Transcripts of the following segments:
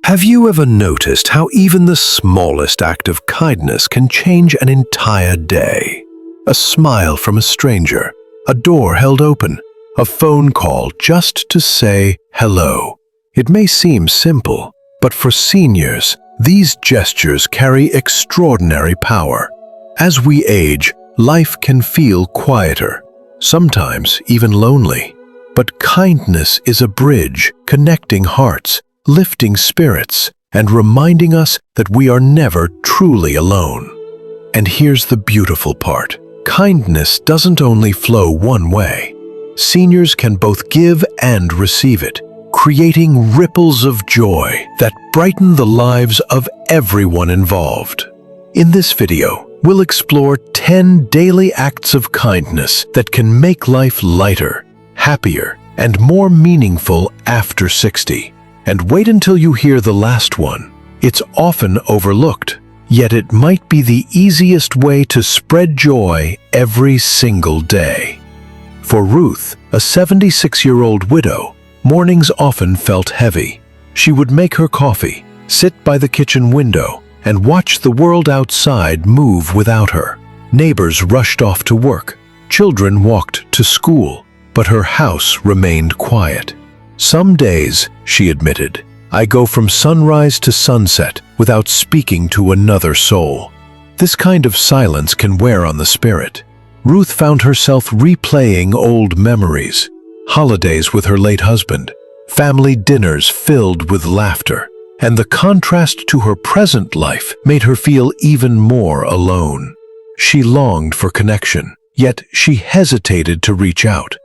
Have you ever noticed how even the smallest act of kindness can change an entire day? A smile from a stranger, a door held open, a phone call just to say hello. It may seem simple, but for seniors, these gestures carry extraordinary power. As we age, life can feel quieter, sometimes even lonely. But kindness is a bridge connecting hearts, lifting spirits, and reminding us that we are never truly alone. And here's the beautiful part. Kindness doesn't only flow one way. Seniors can both give and receive it, creating ripples of joy that brighten the lives of everyone involved. In this video, we'll explore 10 daily acts of kindness that can make life lighter, happier, and more meaningful after 60. And wait until you hear the last one. It's often overlooked, yet it might be the easiest way to spread joy every single day. For Ruth, a 76-year-old widow, mornings often felt heavy. She would make her coffee, sit by the kitchen window, and watch the world outside move without her. Neighbors rushed off to work, children walked to school, but her house remained quiet. Some days, she admitted, I go from sunrise to sunset without speaking to another soul. This kind of silence can wear on the spirit. Ruth found herself replaying old memories, holidays with her late husband, family dinners filled with laughter, and the contrast to her present life made her feel even more alone. She longed for connection, yet she hesitated to reach out.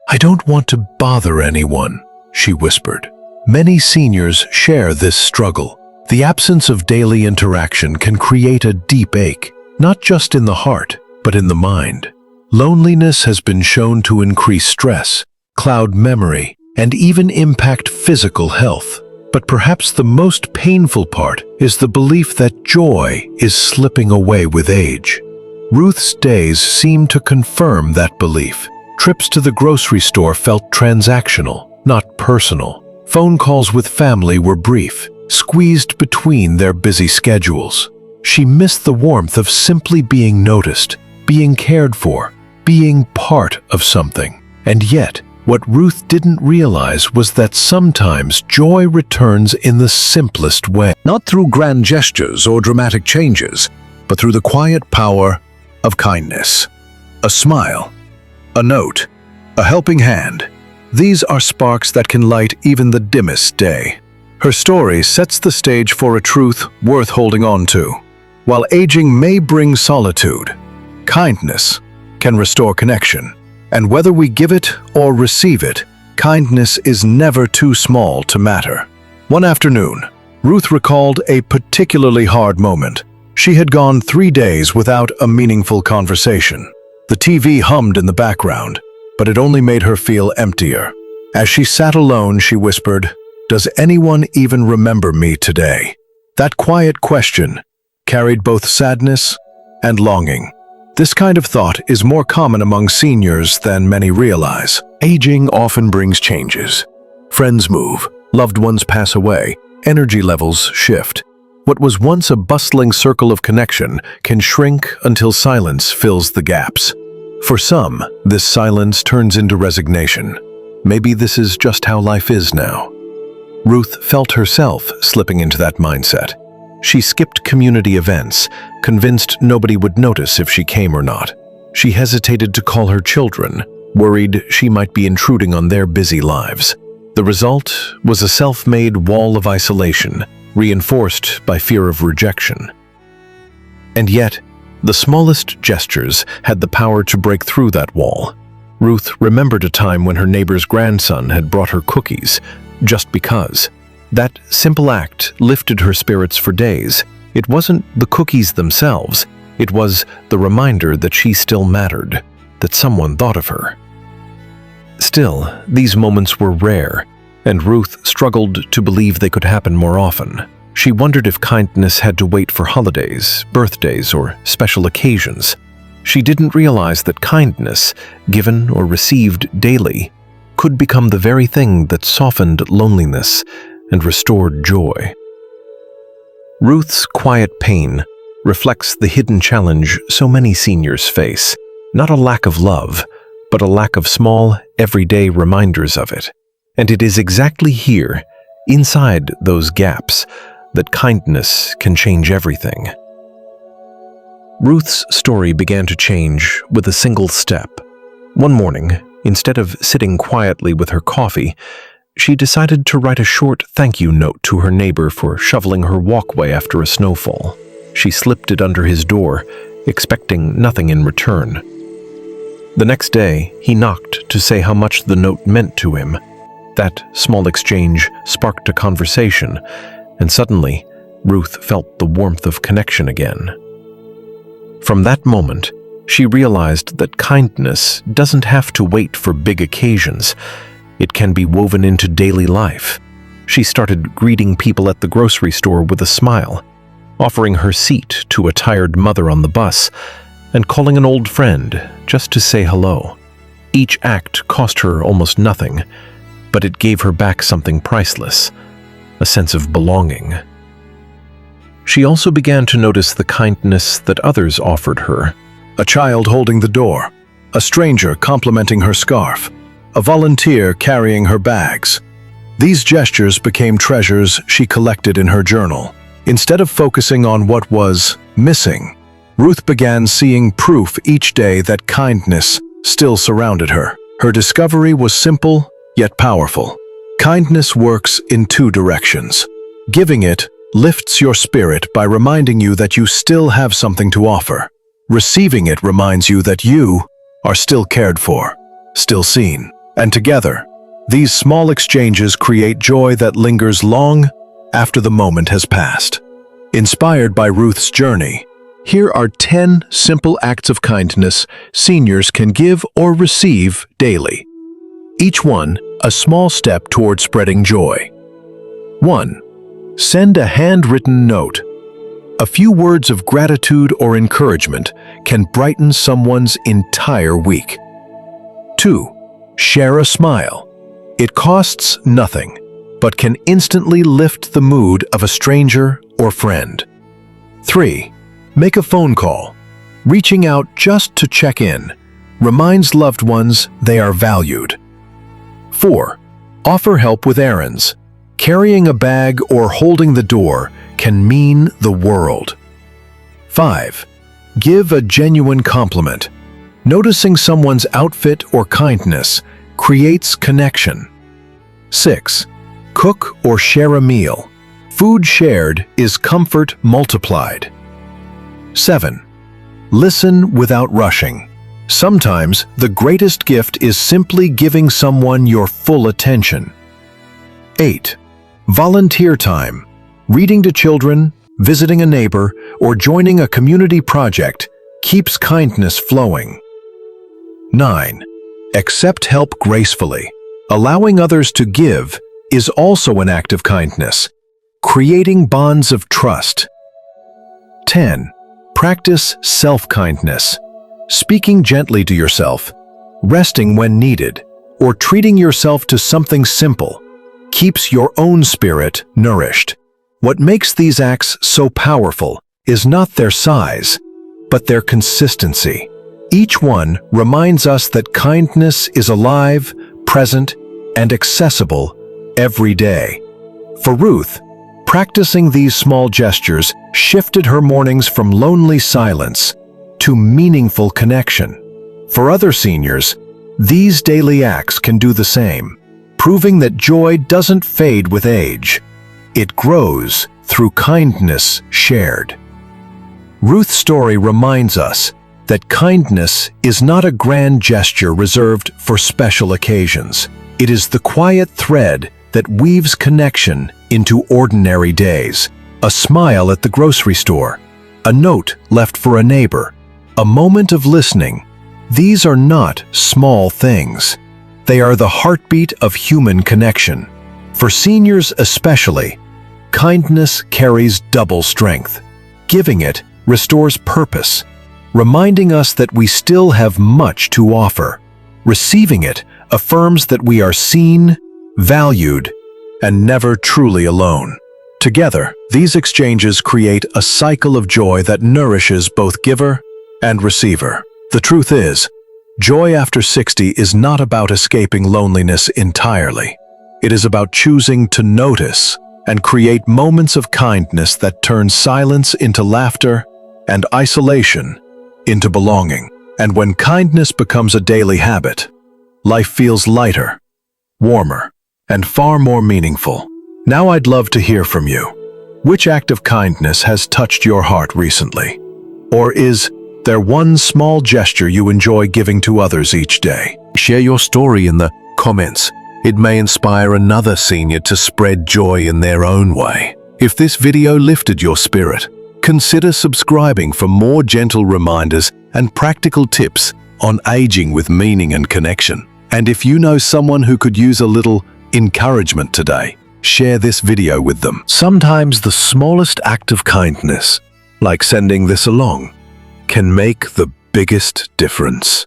I don't want to bother anyone, she whispered. Many seniors share this struggle. The absence of daily interaction can create a deep ache, not just in the heart, but in the mind. Loneliness has been shown to increase stress, cloud memory, and even impact physical health. But perhaps the most painful part is the belief that joy is slipping away with age. Ruth's days seem to confirm that belief. Trips to the grocery store felt transactional, not personal. Phone calls with family were brief, squeezed between their busy schedules. She missed the warmth of simply being noticed, being cared for, being part of something. And yet, what Ruth didn't realize was that sometimes joy returns in the simplest way. Not through grand gestures or dramatic changes, but through the quiet power of kindness. A smile, a note, a helping hand. These are sparks that can light even the dimmest day. Her story sets the stage for a truth worth holding on to. While aging may bring solitude, kindness can restore connection. And whether we give it or receive it, kindness is never too small to matter. One afternoon, Ruth recalled a particularly hard moment. She had gone 3 days without a meaningful conversation. The TV hummed in the background, but it only made her feel emptier. As she sat alone, she whispered, "Does anyone even remember me today?" That quiet question carried both sadness and longing. This kind of thought is more common among seniors than many realize. Aging often brings changes. Friends move, loved ones pass away, energy levels shift. What was once a bustling circle of connection can shrink until silence fills the gaps. For some, this silence turns into resignation. Maybe this is just how life is now. Ruth felt herself slipping into that mindset. She skipped community events, convinced nobody would notice if she came or not. She hesitated to call her children, worried she might be intruding on their busy lives. The result was a self-made wall of isolation, reinforced by fear of rejection. And yet, the smallest gestures had the power to break through that wall. Ruth remembered a time when her neighbor's grandson had brought her cookies, just because. That simple act lifted her spirits for days. It wasn't the cookies themselves, it was the reminder that she still mattered, that someone thought of her. Still, these moments were rare, and Ruth struggled to believe they could happen more often. She wondered if kindness had to wait for holidays, birthdays, or special occasions. She didn't realize that kindness, given or received daily, could become the very thing that softened loneliness and restored joy. Ruth's quiet pain reflects the hidden challenge so many seniors face, not a lack of love, but a lack of small, everyday reminders of it. And it is exactly here, inside those gaps, that kindness can change everything. Ruth's story began to change with a single step. One morning, instead of sitting quietly with her coffee, she decided to write a short thank you note to her neighbor for shoveling her walkway after a snowfall. She slipped it under his door, expecting nothing in return. The next day, he knocked to say how much the note meant to him. That small exchange sparked a conversation, and suddenly, Ruth felt the warmth of connection again. From that moment, she realized that kindness doesn't have to wait for big occasions. It can be woven into daily life. She started greeting people at the grocery store with a smile, offering her seat to a tired mother on the bus, and calling an old friend just to say hello. Each act cost her almost nothing, but it gave her back something priceless, a sense of belonging. She also began to notice the kindness that others offered her. A child holding the door, a stranger complimenting her scarf, a volunteer carrying her bags. These gestures became treasures she collected in her journal. Instead of focusing on what was missing, Ruth began seeing proof each day that kindness still surrounded her. Her discovery was simple, yet powerful. Kindness works in two directions. Giving it lifts your spirit by reminding you that you still have something to offer. Receiving it reminds you that you are still cared for, still seen. And together, these small exchanges create joy that lingers long after the moment has passed. Inspired by Ruth's journey, here are 10 simple acts of kindness seniors can give or receive daily. Each one a small step toward spreading joy. 1. Send a handwritten note. A few words of gratitude or encouragement can brighten someone's entire week. 2. Share a smile. It costs nothing, but can instantly lift the mood of a stranger or friend. 3. Make a phone call. Reaching out just to check in reminds loved ones they are valued. 4. Offer help with errands. Carrying a bag or holding the door can mean the world. 5. Give a genuine compliment. Noticing someone's outfit or kindness creates connection. 6. Cook or share a meal. Food shared is comfort multiplied. 7. Listen without rushing. Sometimes the greatest gift is simply giving someone your full attention. 8. Volunteer time. Reading to children, visiting a neighbor, or joining a community project keeps kindness flowing. 9. Accept help gracefully. Allowing others to give is also an act of kindness, creating bonds of trust. 10. Practice self-kindness. Speaking gently to yourself, resting when needed, or treating yourself to something simple keeps your own spirit nourished. What makes these acts so powerful is not their size, but their consistency. Each one reminds us that kindness is alive, present, and accessible every day. For Ruth, practicing these small gestures shifted her mornings from lonely silence to meaningful connection. For other seniors, these daily acts can do the same, proving that joy doesn't fade with age. It grows through kindness shared. Ruth's story reminds us that kindness is not a grand gesture reserved for special occasions. It is the quiet thread that weaves connection into ordinary days. A smile at the grocery store, a note left for a neighbor, a moment of listening. These are not small things. They are the heartbeat of human connection. For seniors especially, kindness carries double strength. Giving it restores purpose, reminding us that we still have much to offer. Receiving it affirms that we are seen, valued, and never truly alone. Together, these exchanges create a cycle of joy that nourishes both giver and receiver. The truth is, joy after 60 is not about escaping loneliness entirely. It is about choosing to notice and create moments of kindness that turn silence into laughter and isolation into belonging. And when kindness becomes a daily habit, life feels lighter, warmer, and far more meaningful. Now I'd love to hear from you. Which act of kindness has touched your heart recently? Or is there one small gesture you enjoy giving to others each day? Share your story in the comments. It may inspire another senior to spread joy in their own way. If this video lifted your spirit, consider subscribing for more gentle reminders and practical tips on aging with meaning and connection. And if you know someone who could use a little encouragement today, share this video with them. Sometimes the smallest act of kindness, like sending this along, can make the biggest difference.